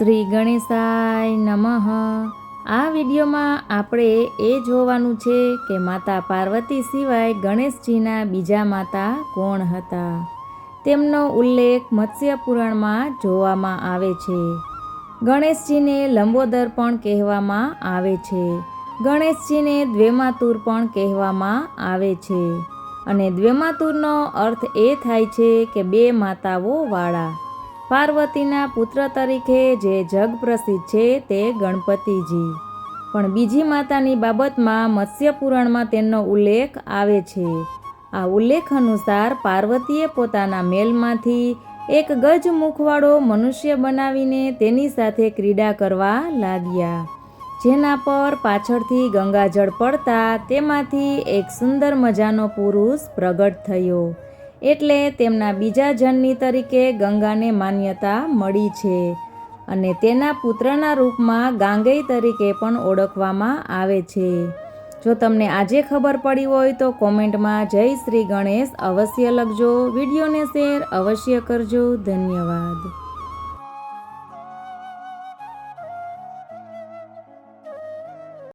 શ્રી ગણેશાય નમઃ। આ વિડીયોમાં આપણે એ જોવાનું છે કે માતા પાર્વતી સિવાય ગણેશજીના બીજા માતા કોણ હતા। તેમનો ઉલ્લેખ મત્સ્ય પુરાણમાં જોવામાં આવે છે। ગણેશજીને લંબોદર પણ કહેવામાં આવે છે। ગણેશજીને દ્વેમાતુર પણ કહેવામાં આવે છે અને દ્વેમાતુરનો અર્થ એ થાય છે કે બે માતાઓ વાળા। પાર્વતીના પુત્ર તરીકે જે જગ પ્રસિદ્ધ છે તે ગણપતિજી, પણ બીજી માતાની બાબતમાં મત્સ્ય પુરાણમાં તેનો ઉલ્લેખ આવે છે। આ ઉલ્લેખ અનુસાર પાર્વતીએ પોતાના મહેલમાંથી એક ગજ મુખવાળો મનુષ્ય બનાવીને તેની સાથે ક્રીડા કરવા લાગ્યા, જેના પર પાછળથી ગંગાજળ પડતા તેમાંથી એક સુંદર મજાનો પુરુષ પ્રગટ થયો, એટલે તેમના બીજા જનની તરીકે ગંગાને માન્યતા મળી છે અને તેના પુત્રના રૂપમાં ગાંગેય તરીકે પણ ઓળખવામાં આવે છે। જો તમને આજે ખબર પડી હોય તો કોમેન્ટમાં જય શ્રી ગણેશ અવશ્ય લખજો। વિડીયોને શેર અવશ્ય કરજો। ધન્યવાદ।